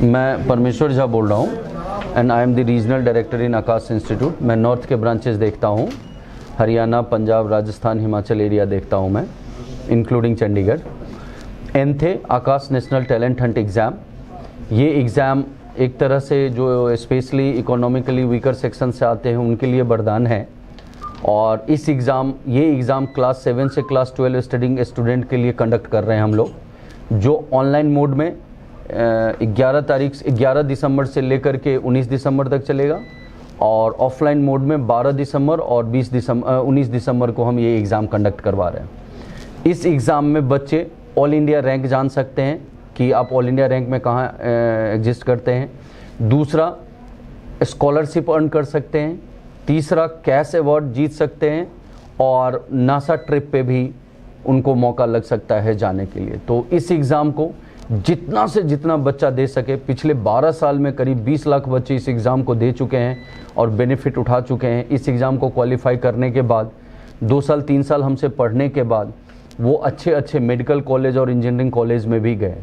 मैं परमेश्वर झा बोल रहा हूँ and I am the regional director in Akash institute. मैं नॉर्थ के ब्रांचेस देखता हूँ, हरियाणा, पंजाब, राजस्थान, हिमाचल एरिया देखता हूँ मैं, इंक्लूडिंग चंडीगढ़। एनथे आकाश नेशनल टैलेंट हंट एग्ज़ाम, ये एग्ज़ाम एक तरह से जो स्पेशली इकोनॉमिकली वीकर सेक्शन से आते हैं उनके लिए वरदान है। और इस ये एग्ज़ाम क्लास 7 से क्लास 12 स्टूडेंट के लिए कंडक्ट कर रहे हैं हम लोग, जो ऑनलाइन मोड में 11 दिसंबर से लेकर के 19 दिसंबर तक चलेगा, और ऑफलाइन मोड में 12 दिसंबर और 19 दिसंबर को हम ये एग्ज़ाम कंडक्ट करवा रहे हैं। इस एग्ज़ाम में बच्चे ऑल इंडिया रैंक जान सकते हैं कि आप ऑल इंडिया रैंक में कहाँ एग्जिस्ट करते हैं। दूसरा, स्कॉलरशिप अर्न कर सकते हैं। तीसरा, कैश अवार्ड जीत सकते हैं, और नासा ट्रिप पे भी उनको मौका लग सकता है जाने के लिए। तो इस एग्ज़ाम को जितना से जितना बच्चा दे सके, पिछले 12 साल में करीब 20 लाख बच्चे इस एग्ज़ाम को दे चुके हैं और बेनिफिट उठा चुके हैं। इस एग्ज़ाम को क्वालिफाई करने के बाद 2 साल 3 साल हमसे पढ़ने के बाद वो अच्छे अच्छे मेडिकल कॉलेज और इंजीनियरिंग कॉलेज में भी गए।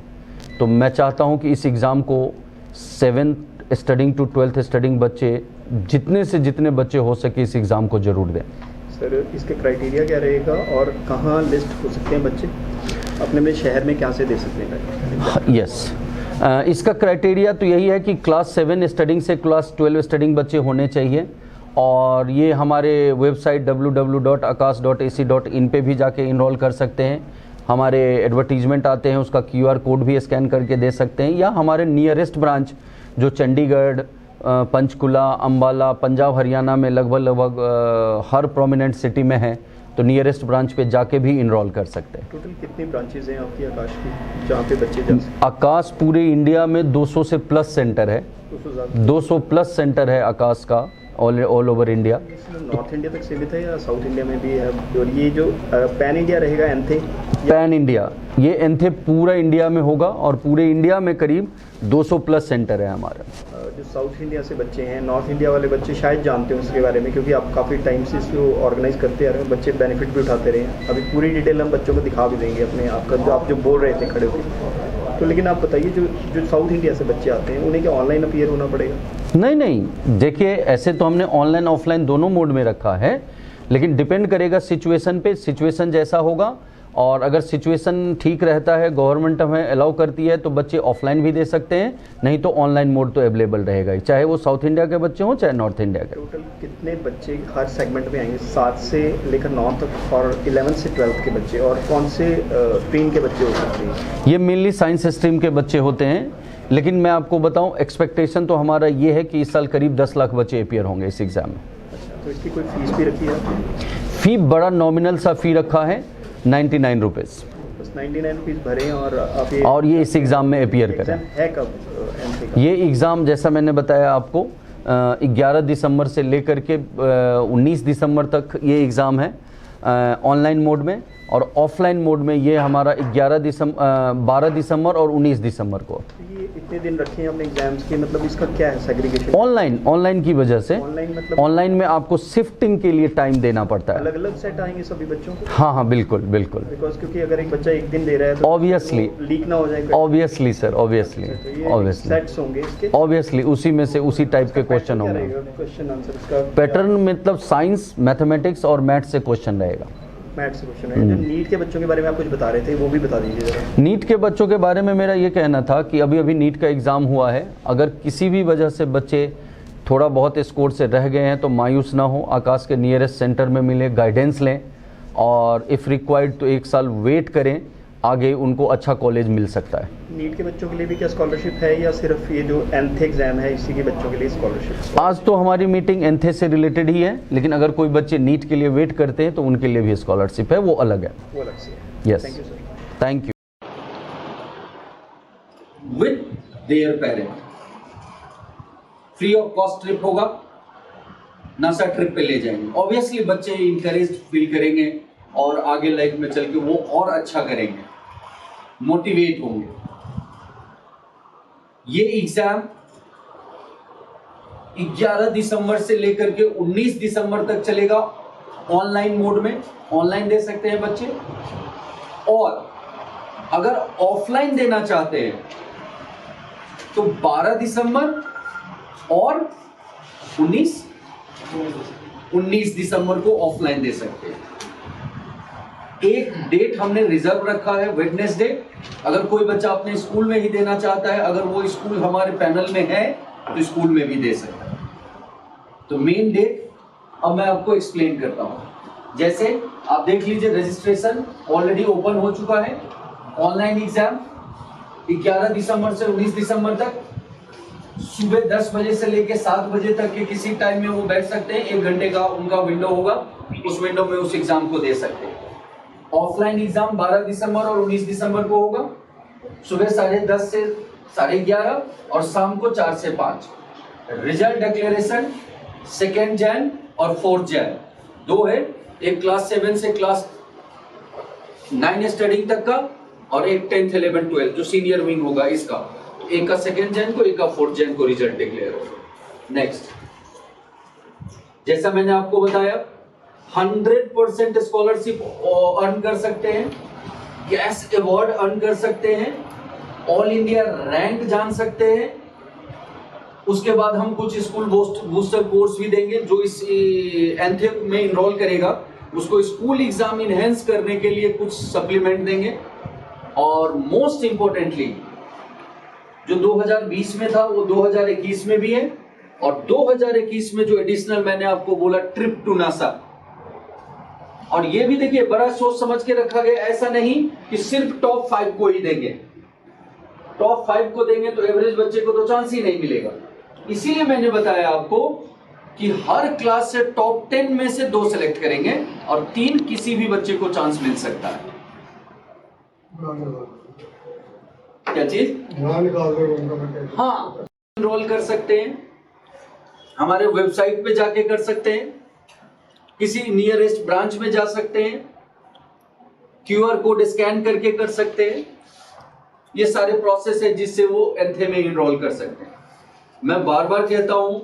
तो मैं चाहता हूं कि इस एग्ज़ाम को 7th studying to 12th studying बच्चे, जितने से जितने बच्चे हो सके, इस एग्ज़ाम को ज़रूर दें। सर, इसके क्राइटेरिया क्या रहेगा और कहाँ लिस्ट हो सकते हैं बच्चे? अपने शहर में क्या से दे सकते हैं? यस, इसका क्राइटेरिया तो यही है कि क्लास 7 स्टडिंग से क्लास 12 स्टडिंग बच्चे होने चाहिए, और ये हमारे वेबसाइट www.akash.ac.in पे भी जाके इनरोल कर सकते हैं। हमारे एडवर्टीजमेंट आते हैं, उसका QR कोड भी स्कैन करके दे सकते हैं, या हमारे नियरेस्ट ब्रांच जो चंडीगढ़, पंचकुला, अम्बाला, पंजाब, हरियाणा में लगभग हर प्रोमिनेंट सिटी में है, तो नियरेस्ट ब्रांच पे जाके भी इनरोल कर सकते हैं। टोटल कितनी ब्रांचेज हैं आपकी आकाश की जहाँ पे बच्चे जा सकते हैं? आकाश पूरे इंडिया में 200 से प्लस सेंटर है, 200 प्लस सेंटर है आकाश का all over India. North India तक सीमित है या साउथ इंडिया में भी है? और ये जो पैन इंडिया रहेगा एनथे? पैन इंडिया, ये एनथे पूरा इंडिया में होगा, और पूरे इंडिया में करीब 200 प्लस सेंटर है हमारा। जो साउथ इंडिया से बच्चे हैं, नॉर्थ इंडिया वाले बच्चे शायद जानते हो उसके बारे में, क्योंकि आप काफ़ी टाइम से इसको ऑर्गेनाइज करते आ रहे हो, बच्चे बेनिफिट भी उठाते रहे हैं। अभी पूरी डिटेल हम बच्चों को दिखा भी देंगे अपने आपका, जो आप जो बोल रहे थे खड़े होकर। तो लेकिन आप बताइए, जो साउथ इंडिया से बच्चे आते हैं उन्हें क्या ऑनलाइन अपीयर होना पड़ेगा? नहीं, देखिए, ऐसे तो हमने ऑनलाइन ऑफलाइन दोनों मोड में रखा है, लेकिन डिपेंड करेगा सिचुएशन पे। सिचुएशन जैसा होगा, और अगर सिचुएशन ठीक रहता है, गवर्नमेंट हमें अलाउ करती है, तो बच्चे ऑफलाइन भी दे सकते हैं, नहीं तो ऑनलाइन मोड तो अवेलेबल रहेगा ही, चाहे वो साउथ इंडिया के बच्चे हों चाहे नॉर्थ इंडिया के। टोटल कितने बच्चे हर सेगमेंट में आएंगे? 7 से लेकर 9 तक, और 11 से 12 के बच्चे, और कौन से स्ट्रीम के बच्चे हो सकते हैं? ये मेनली साइंस स्ट्रीम के बच्चे होते हैं, लेकिन मैं आपको बताऊं, एक्सपेक्टेशन तो हमारा ये है कि इस साल करीब 10 लाख बच्चे अपीयर होंगे इस एग्ज़ाम में। अच्छा, तो इसकी कोई फीस भी रखी है? फ़ी बड़ा नॉमिनल सा फ़ी रखा है, 99 रुपीज़। बस 99 रुपीज़ भरें और आप ये इस एग्ज़ाम में अपीयर करें। है कब ये एग्ज़ाम, जैसा मैंने बताया आपको, 11 दिसंबर से लेकर के 19 दिसंबर तक ये एग्ज़ाम है ऑनलाइन मोड में, और ऑफलाइन मोड में ये हमारा 12 दिसंबर और 19 दिसंबर को। ये इतने दिन रखे हैं अपने एग्जाम्स के, मतलब इसका क्या है सेग्रीगेशन? ऑनलाइन की वजह से, मतलब ऑनलाइन में आपको शिफ्टिंग के लिए टाइम देना पड़ता है। अलग अलग सेट आएंगे सभी बच्चों को? हाँ, बिल्कुल। बिकॉज क्योंकि अगर एक बच्चा एक दिन दे रहा है तो ऑब्वियसली लीक ना हो जाएगा। ऑब्वियसली सर, ऑब्वियसली सेट्स होंगे इसके, ऑब्वियसली उसी में से उसी टाइप के क्वेश्चन होंगे। क्वेश्चन आंसर इसका पैटर्न मतलब साइंस, मैथमेटिक्स और मैथ से क्वेश्चन रहेगा। मैथ्स से क्वेश्चन है। जो नीट के बच्चों के बारे में आप कुछ बता रहे थे, वो भी बता दीजिए जरा। नीट के बच्चों के बारे में मेरा ये कहना था कि अभी नीट का एग्ज़ाम हुआ है, अगर किसी भी वजह से बच्चे थोड़ा बहुत स्कोर से रह गए हैं तो मायूस ना हो, आकाश के नियरेस्ट सेंटर में मिले, गाइडेंस लें, और इफ़ रिक्वायर्ड तो 1 साल वेट करें, आगे उनको अच्छा कॉलेज मिल सकता है। नीट के बच्चों के लिए भी क्या स्कॉलरशिप है, या सिर्फ ये जो एनथे एग्जाम है इसी के बच्चों के लिए स्कॉलरशिप? आज तो हमारी मीटिंग एनथे से रिलेटेड ही है, लेकिन अगर कोई बच्चे नीट के लिए वेट करते हैं तो उनके लिए भी स्कॉलरशिप है, वो अलग है। वो अलग से है। Yes, thank you sir. Thank you. With their parent, free of cost trip होगा, नासा ट्रिप पे ले जाएंगे। ऑब्वियसली बच्चे इंकरेज फील करेंगे और आगे लाइफ में चल के वो और अच्छा करेंगे, मोटिवेट होंगे। ये एग्जाम 11 दिसंबर से लेकर के 19 दिसंबर तक चलेगा ऑनलाइन मोड में, ऑनलाइन दे सकते हैं बच्चे। और अगर ऑफलाइन देना चाहते हैं तो 12 दिसंबर और 19 दिसंबर को ऑफलाइन दे सकते हैं। एक डेट हमने रिजर्व रखा है वेडनेसडे। अगर कोई बच्चा अपने स्कूल में ही देना चाहता है, अगर वो स्कूल हमारे पैनल में है तो स्कूल में भी दे सकता है। तो मेन डेट अब मैं आपको एक्सप्लेन करता हूं। जैसे आप देख लीजिए, रजिस्ट्रेशन ऑलरेडी ओपन हो चुका है। ऑनलाइन एग्जाम 11 दिसंबर से 19 दिसंबर तक सुबह 10 बजे से लेकर 7 बजे तक के किसी टाइम में वो बैठ सकते हैं। 1 घंटे का उनका विंडो होगा, उस विंडो में उस एग्जाम को दे सकते हैं। ऑफलाइन एग्जाम 12 दिसंबर और 19 दिसंबर को होगा, सुबह 10:30 से 11:30 और शाम को 4 से 5। रिजल्ट डिक्लेरेशन 2 जैन और 4 जैन, 2 है, एक क्लास 7 से क्लास 9 स्टडिंग तक का और एक 10th 11th 12th जो सीनियर विंग होगा इसका। एक का 2 जैन को, एक का 4 जैन को रिजल्ट डिक्लेयर होगा। नेक्स्ट, जैसा मैंने आपको बताया 100% स्कॉलरशिप अर्न कर सकते हैं, कैश अवार्ड अर्न कर सकते हैं, ऑल इंडिया रैंक जान सकते हैं। उसके बाद हम कुछ स्कूल बूस्टर कोर्स भी देंगे। जो इस एंथेम में इनरोल करेगा उसको स्कूल एग्जाम इनहेंस करने के लिए कुछ सप्लीमेंट देंगे। और मोस्ट इंपॉर्टेंटली जो 2020 में था वो 2021 में भी है, और 2021 में जो एडिशनल मैंने आपको बोला ट्रिप टू नासा, और ये भी देखिए बड़ा सोच समझ के रखा गया। ऐसा नहीं कि सिर्फ टॉप 5 को ही देंगे। टॉप 5 को देंगे तो एवरेज बच्चे को तो चांस ही नहीं मिलेगा। इसीलिए मैंने बताया आपको कि हर क्लास से टॉप 10 में से 2 सेलेक्ट करेंगे और 3 किसी भी बच्चे को चांस मिल सकता है। क्या चीज? हाँ, एनरोल कर सकते हैं, हमारे वेबसाइट पे जाके कर सकते हैं, किसी नियरेस्ट ब्रांच में जा सकते हैं, QR कोड स्कैन करके कर सकते हैं। ये सारे प्रोसेस है जिससे वो एंथे में एनरोल कर सकते हैं। मैं बार बार कहता हूं,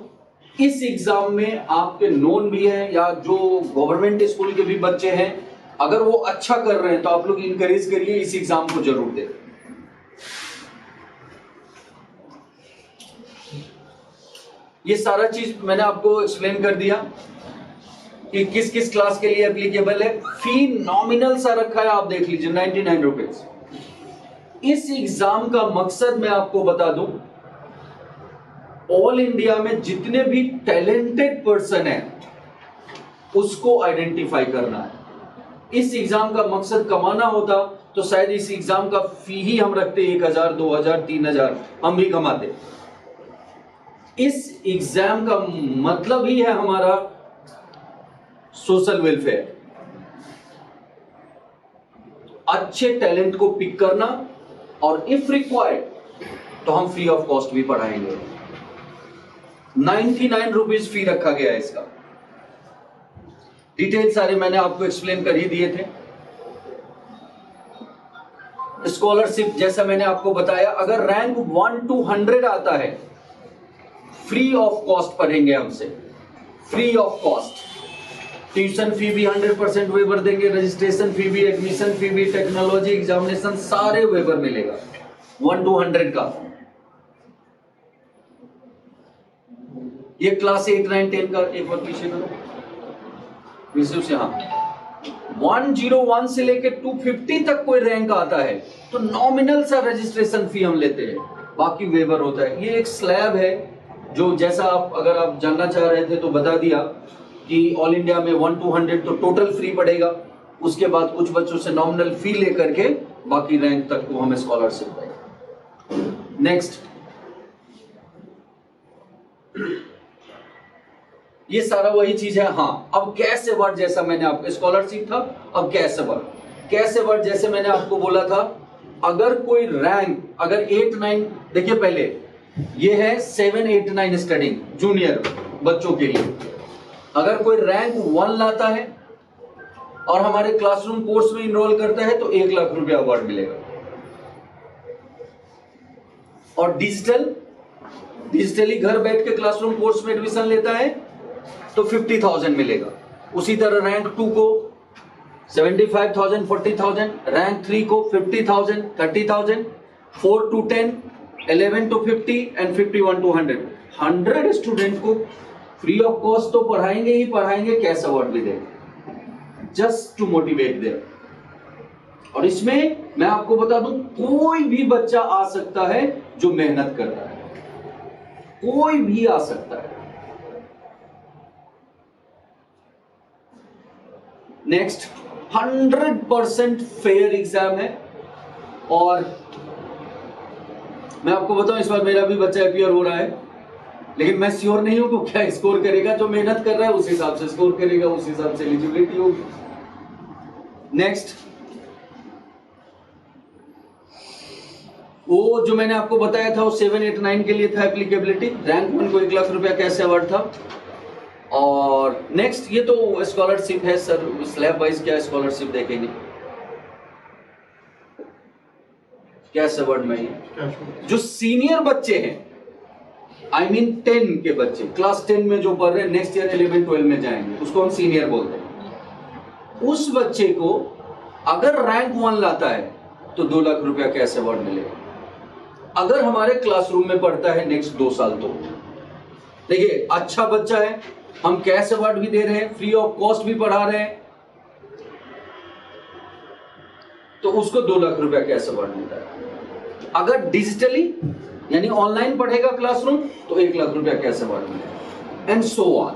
इस एग्जाम में आपके नोन भी हैं या जो गवर्नमेंट स्कूल के भी बच्चे हैं, अगर वो अच्छा कर रहे हैं तो आप लोग इनकरेज करिए, इस एग्जाम को जरूर दें। ये सारा चीज मैंने आपको एक्सप्लेन कर दिया कि किस किस क्लास के लिए एप्लीकेबल है। फी नॉमिनल सा रखा है, आप देख लीजिए 99 रुपीज। इस एग्जाम का मकसद मैं आपको बता दूं, ऑल इंडिया में जितने भी टैलेंटेड पर्सन है उसको आइडेंटिफाई करना है। इस एग्जाम का मकसद कमाना होता तो शायद इस एग्जाम का फी ही हम रखते 1000, 2000, 3000, हम भी कमाते। इस एग्जाम का मतलब ही है हमारा सोशल वेलफेयर, अच्छे टैलेंट को पिक करना, और इफ रिक्वायर्ड तो हम फ्री ऑफ कॉस्ट भी पढ़ाएंगे। 99 रुपीज फी रखा गया है इसका। डिटेल सारे मैंने आपको एक्सप्लेन कर ही दिए थे। स्कॉलरशिप जैसा मैंने आपको बताया, अगर रैंक 1 to 100 आता है फ्री ऑफ कॉस्ट पढ़ेंगे हमसे, free of cost. Tuition fee भी 100% वेवर देंगे, रजिस्ट्रेशन फी भी, एडमिशन फी भी, टेक्नोलॉजी एग्जामिनेशन सारे वेवर मिलेगा 1 to 100 का। ये क्लास 8, 9, 10 का एक बार पीछे करो विषय से। हाँ, 101 से लेके 250 तक कोई रैंक आता है तो नॉमिनल सा रजिस्ट्रेशन फी हम लेते हैं, बाकी वेवर होता है। ये एक स्लैब है जो, जैसा आप अगर आप जानना चाह रहे थे तो बता दिया कि ऑल इंडिया में 1 to 100 तो टोटल फ्री पड़ेगा। उसके बाद कुछ बच्चों से नॉमिनल फी लेकर के बाकी रैंक तक को हमें स्कॉलरशिप देगा। नेक्स्ट, ये सारा वही चीज है। हाँ, अब कैश अवार्ड जैसा मैंने आपको, स्कॉलरशिप था, अब कैश अवार्ड। कैश अवार्ड जैसे मैंने आपको बोला था, अगर कोई रैंक, अगर 8, 9, देखिए पहले ये है 7, 8, 9 स्टडिंग जूनियर बच्चों के लिए। अगर कोई रैंक 1 लाता है और हमारे क्लासरूम कोर्स में इनरोल करता है तो 1 लाख रुपया अवार्ड मिलेगा। और डिजिटली घर बैठ के क्लासरूम कोर्स में एडमिशन लेता है तो 50,000 मिलेगा। उसी तरह रैंक 2 को 75,000, 40,000, रैंक 3 को 50,000, 30,000, 4 to 10 11 to 50 and 51 to 100 100 student को फ्री ऑफ कॉस्ट तो पढ़ाएंगे ही पढ़ाएंगे, कैश अवार्ड भी देंगे, जस्ट टू मोटिवेट देयर। और इसमें मैं आपको बता दूं, कोई भी बच्चा आ सकता है जो मेहनत करता है, कोई भी आ सकता है। नेक्स्ट 100% फेयर एग्जाम है। और मैं आपको बताऊं, इस बार मेरा भी बच्चा अपीयर हो रहा है, लेकिन मैं श्योर नहीं हूं कि क्या स्कोर करेगा। जो मेहनत कर रहा है उस हिसाब से स्कोर करेगा, उस हिसाब से एलिजिबिलिटी होगी। नेक्स्ट, वो जो मैंने आपको बताया था वो 7, 8, 9 के लिए था एप्लीकेबिलिटी। रैंक 1 को 1 लाख रुपया कैसे अवार्ड था। और नेक्स्ट, ये तो स्कॉलरशिप है सर, स्लैब वाइज क्या स्कॉलरशिप देखेंगे, कैश अवार्ड में जो सीनियर बच्चे हैं, I mean 10 के बच्चे, क्लास 10 में जो पढ़ रहे हैं, नेक्स्ट ईयर 11, 12 में जाएंगे, उसको हम सीनियर बोलते हैं। उस बच्चे को अगर रैंक 1 लाता है तो 2 लाख रुपया कैश अवार्ड मिलेगा। अगर हमारे क्लासरूम में पढ़ता है नेक्स्ट 2 साल तो देखिए, अच्छा बच्चा है, हम कैश अवार्ड भी दे रहे हैं, फ्री ऑफ कॉस्ट भी पढ़ा रहे हैं, तो उसको 2 लाख रुपया कैश अवार्ड मिलता है। अगर डिजिटली यानी ऑनलाइन पढ़ेगा क्लासरूम तो 1 लाख रुपया कैश अवार्ड मिलेगा, and so on.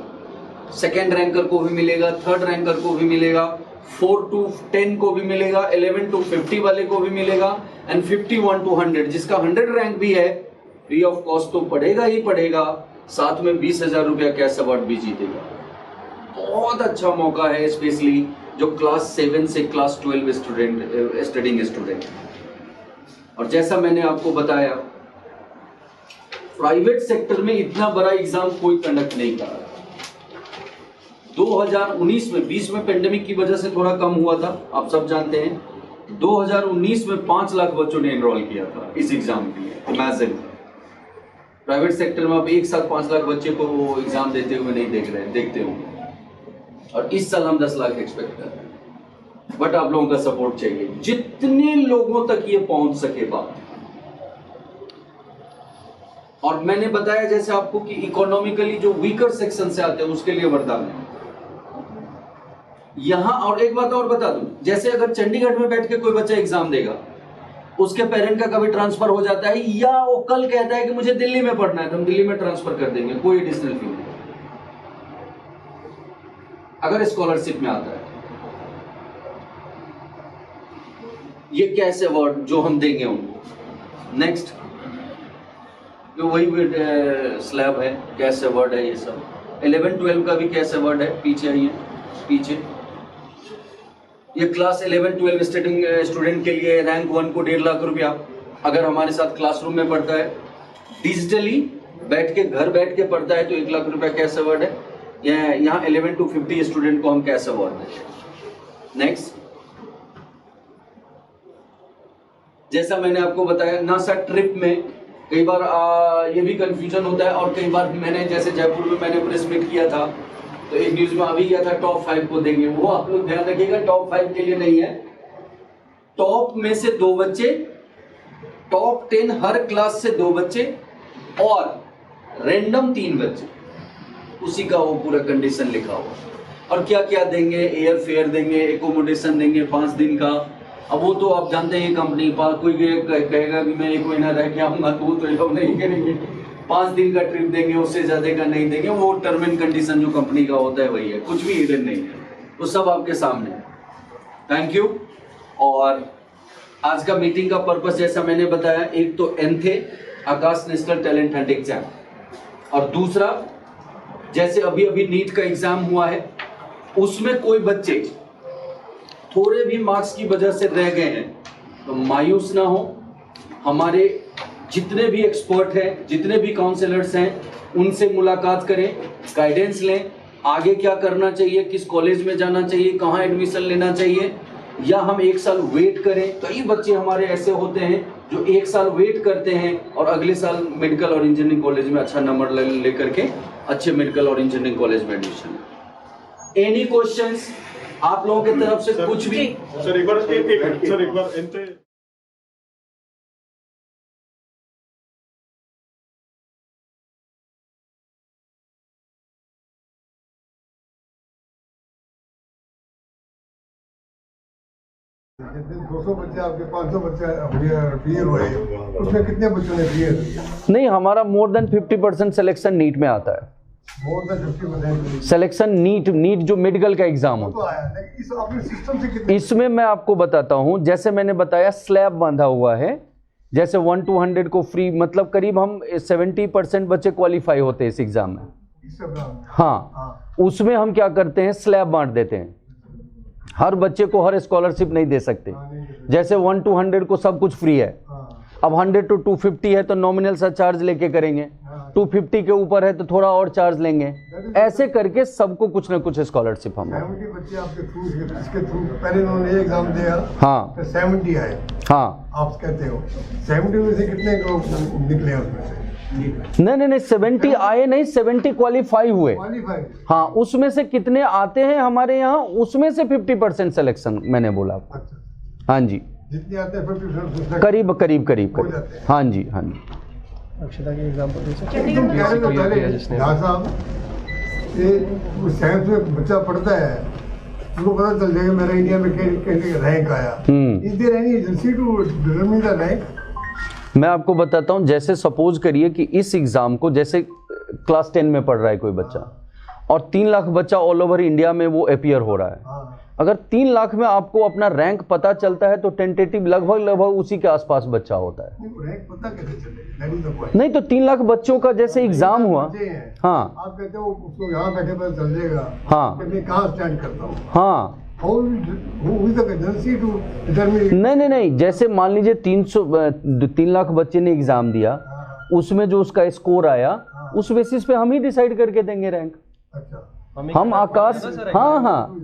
Second ranker को भी मिलेगा, थर्ड रैंकर को भी मिलेगा, 4 to 10 को भी मिलेगा, 11 to 50 वाले को भी मिलेगा, एंड 51 to 100 जिसका 100 रैंक भी है, फ्री ऑफ कॉस्ट तो पढ़ेगा ही पढ़ेगा, साथ में 20,000 रुपया कैश अवार्ड भी जीतेगा। बहुत अच्छा मौका है, स्पेशली जो क्लास 7 से क्लास 12 स्टूडिंग स्टूडेंट। और जैसा मैंने आपको बताया, प्राइवेट सेक्टर में इतना बड़ा एग्जाम कोई कंडक्ट नहीं कर रहा। 2019 में, 20 में पेंडेमिक की वजह से थोड़ा कम हुआ था, आप सब जानते हैं। 2019 में 5 लाख बच्चों ने एनरोल किया था इस एग्जाम के लिए। इमेजिन, प्राइवेट सेक्टर में आप एक साथ 5 लाख बच्चे को एग्जाम देते हुए नहीं देख रहे हैं, देखते होंगे। और इस साल हम 10 लाख एक्सपेक्ट कर रहे हैं, बट आप लोगों का सपोर्ट चाहिए, जितने लोगों तक ये पहुंच सके बात। और मैंने बताया जैसे आपको कि इकोनॉमिकली जो वीकर सेक्शन से आते हैं उसके लिए वरदान है यहां। और एक बात और बता दूं, जैसे अगर चंडीगढ़ में बैठ के कोई बच्चा एग्जाम देगा, उसके पेरेंट का कभी ट्रांसफर हो जाता है, या वो कल कहता है कि मुझे दिल्ली में पढ़ना है, तो हम दिल्ली में ट्रांसफर कर देंगे, कोई एडिशनल फी नहीं, अगर स्कॉलरशिप में आता है। ये कैश अवार्ड जो हम देंगे उनको। नेक्स्ट, जो वही स्लैब है, कैश अवार्ड है, ये सब 11, 12 का भी कैश अवार्ड है। पीछे आइए, पीछे ये क्लास 11, 12 स्टूडेंट के लिए रैंक 1 को 1.5 लाख रुपया, अगर हमारे साथ क्लासरूम में पढ़ता है, डिजिटली बैठ के घर बैठ के पढ़ता है तो 1 लाख रुपया कैश अवार्ड है। यहाँ 11 to 50 स्टूडेंट को हम कैश अवार्ड देते हैं। नेक्स्ट, जैसा मैंने आपको बताया, नासा ट्रिप में कई बार ये भी कंफ्यूजन होता है, और कई बार मैंने जैसे जयपुर में मैंने प्रेस मीट किया था तो एक न्यूज में आ भी गया था टॉप 5 को देंगे। वो आप लोग ध्यान रखिएगा, टॉप 5 के लिए नहीं है, टॉप में से 2 बच्चे, टॉप 10 हर क्लास से 2 बच्चे, और रैंडम 3 बच्चे, उसी का वो पूरा कंडीशन लिखा हुआ। और क्या क्या देंगे, एयर फेयर देंगे, एकोमोडेशन देंगे 5 दिन का। अब वो तो आप जानते हैं कंपनी पास, कोई कहेगा कि मैं 1 महीना रह के आऊंगा तो वो तो लोग नहीं करेंगे। 5 दिन का ट्रिप देंगे, उससे ज्यादा का नहीं देंगे। वो टर्म एंड कंडीशन जो कंपनी का होता है वही है, कुछ भी हिडन नहीं है, वो सब आपके सामने है। Thank you. और आज का मीटिंग का पर्पस जैसा मैंने बताया, एक तो एनथे आकाश नेशनल टैलेंट हंट एग्जाम, और दूसरा जैसे अभी अभी नीट का एग्जाम हुआ है, उसमें कोई बच्चे थोड़े भी मार्क्स की वजह से रह गए हैं तो मायूस ना हो। हमारे जितने भी एक्सपर्ट हैं, जितने भी काउंसलर्स हैं, उनसे मुलाकात करें, गाइडेंस लें, आगे क्या करना चाहिए, किस कॉलेज में जाना चाहिए, कहाँ एडमिशन लेना चाहिए, या हम 1 साल वेट करें। कई बच्चे हमारे ऐसे होते हैं जो 1 साल वेट करते हैं और अगले साल मेडिकल और इंजीनियरिंग कॉलेज में अच्छा नंबर लेकर के अच्छे मेडिकल और इंजीनियरिंग कॉलेज में एडमिशन। एनी क्वेश्चंस आप लोगों की तरफ से? कुछ भी सर एक बार जितने 200 बच्चे आपके 500 बच्चे क्लियर हुए, उसमें कितने बच्चों ने क्लियर किया? नहीं, हमारा मोर देन 50% सिलेक्शन नीट में आता है। मोर देन 50% सिलेक्शन नीट जो मेडिकल का एग्जाम होता तो आया, लेकिन इस अपने सिस्टम से कितने? है, इसमें मैं आपको बताता हूं, जैसे मैंने बताया स्लैब बांधा हुआ है, जैसे 1 to 100 को फ्री, मतलब करीब हम 70% बच्चे क्वालिफाई होते हैं इस एग्जाम में। हाँ, उसमें हम क्या करते हैं, स्लैब बांट देते हैं। हर बच्चे को हर स्कॉलरशिप नहीं दे सकते। जैसे 1 to 100 को सब कुछ फ्री है, अब 100 to 250 है तो नॉमिनल सा चार्ज लेके करेंगे, 250 के ऊपर है तो थोड़ा और चार्ज लेंगे, ऐसे करके सबको कुछ ना कुछ स्कॉलरशिप हम। 70 बच्चे आपके थ्रू, इसके थ्रू पहले उन्होंने एग्जाम दिया, हाँ, तो 70 आए, हाँ, आप कहते हो 70 में से कितने को निकले उसमें से? नहीं 70 आए नहीं, 70 क्वालिफाई हुए। क्वालिफाई? हाँ, उसमें से कितने आते हैं हमारे यहाँ, उसमें से 50% सिलेक्शन मैंने बोला आपको। अच्छा, हाँ जी, जितने आते हैं 50% करीब। जाते हैं। हाँ जी, हाँ जी। अक्षता के एग्जाम्पल दे सकते तुम कह रहे थे पहले यहाँ साहब, ये साइंस में बच्चा पढ़ता है, उनको पता चल जाएगा मेरा इंडिया में कैसे रैंक आया। Is there any agency to determine the rank? मैं आपको बताता हूँ, जैसे सपोज करिए कि इस एग्जाम को, जैसे क्लास 10 में पढ़ रहा है कोई बच्चा और 3 लाख बच्चा ऑल ओवर इंडिया में वो अपीयर हो रहा है। अगर 3 लाख में आपको अपना रैंक पता चलता है तो टेंटेटिव लगभग उसी के आसपास बच्चा होता है। रैंक पता कैसे चलेगा? नहीं तो 3 लाख बच्चों का जैसे एग्जाम हुआ, हाँ, आप कहते हो उसको यहाँ बैठे पता चल जाएगा, हाँ, कि मैं कहाँ स्टैंड करता हूँ। हाँ, नहीं, जैसे मान लीजिए 3 लाख बच्चे ने एग्जाम दिया, उसमें जो उसका स्कोर आया उस बेसिस पे हम ही डिसाइड करके देंगे रैंक। अच्छा, हम आकाश, हाँ,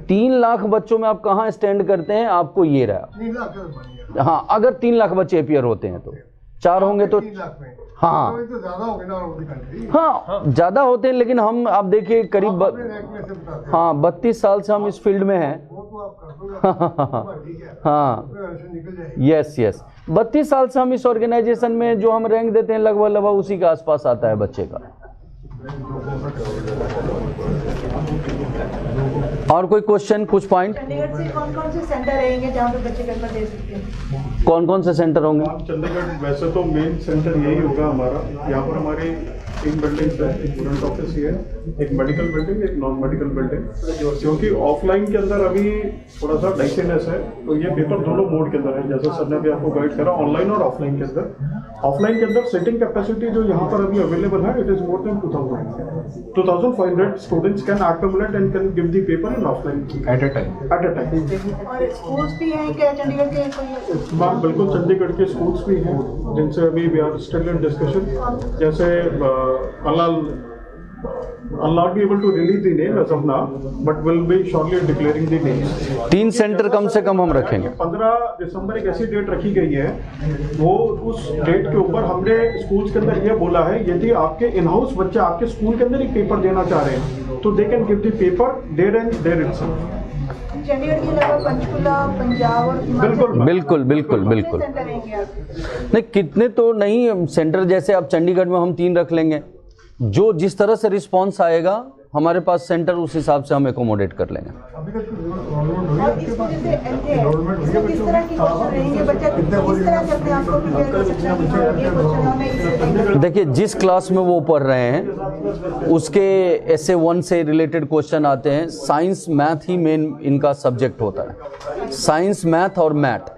3 लाख बच्चों में आप कहाँ स्टैंड करते हैं, आपको ये रहा। 3 लाख? हाँ, अगर 3 लाख बच्चे अपीयर होते हैं तो 4 होंगे तो 3 लाख में, हाँ, तो ज्यादा हो गए ना कंट्री। हाँ, ज्यादा होते हैं, लेकिन हम आप देखिए करीब हाँ 32 साल से हम इस फील्ड में हैं। हाँ, यस, 32 साल से हम इस ऑर्गेनाइजेशन में, जो हम रैंक देते हैं लगभग उसी के आसपास आता है बच्चे का। और कोई क्वेश्चन, कुछ पॉइंट? चंडीगढ़ से कौन से सेंटर रहेंगे जहाँ पे बच्चे पेपर दे सकते हैं? कौन से सेंटर होंगे? चंडीगढ़ वैसे तो मेन सेंटर यही होगा हमारा। यहाँ पर हमारी 3 बिल्डिंग्स है, एक स्टूडेंट ऑफिस ही है, एक मेडिकल बिल्डिंग, एक नॉन मेडिकल बिल्डिंग। क्योंकि ऑफलाइन के अंदर अभी थोड़ा सा डाइसीनेस है, तो ये पेपर दोनों मोड के अंदर है, जैसे सर ने भी आपको गाइड करा, ऑनलाइन और ऑफलाइन के अंदर। ऑफलाइन के अंदर सीटिंग कैपेसिटी जो यहाँ पर अभी अवेलेबल है, it is more than 2500 students can accumulate and can give the paper in offline at a time. और स्कूल्स भी हैं क्या चंडीगढ़ के कोई? मैम बिल्कुल, चंडीगढ़ के स्कूल्स भी हैं जिनसे अभी we are still in discussion. जैसे I'll not be able to release the name as of now, but will be shortly declaring the names. 3 centre कम से कम हम रखेंगे। 15 दिसंबर एक ऐसी डेट रखी गई है, वो उस डेट के ऊपर हमने स्कूल्स के अंदर ये बोला है, यदि आपके इन हाउस बच्चे आपके स्कूल के अंदर ही पेपर देना चाह रहे हैं तो they can give the paper there and there itself. Chandigarh के अलावा पंचकुला, पंजाब और बिल्कुल सेंटर रहेंगे आपके? नहीं, कितने तो नहीं सेंटर, जैसे अब चंडीगढ़ में हम 3 रख लेंगे, जो जिस तरह से रिस्पांस आएगा हमारे पास सेंटर, उस हिसाब से हम एकोमोडेट कर लेंगे। अभी तक और इस वजह से इसमें किस तरह की क्वेश्चन रहेंगे, बच्चा किस तरह से अपने आप को प्रिपेयर कर सकता है? ये क्वेश्चन हमें इससे देखिए, जिस क्लास में वो पढ़ रहे हैं उसके ऐसे 1 से रिलेटेड क्वेश्चन आते हैं। साइंस मैथ ही मेन इनका सब्जेक्ट होता है, साइंस मैथ और मैथ।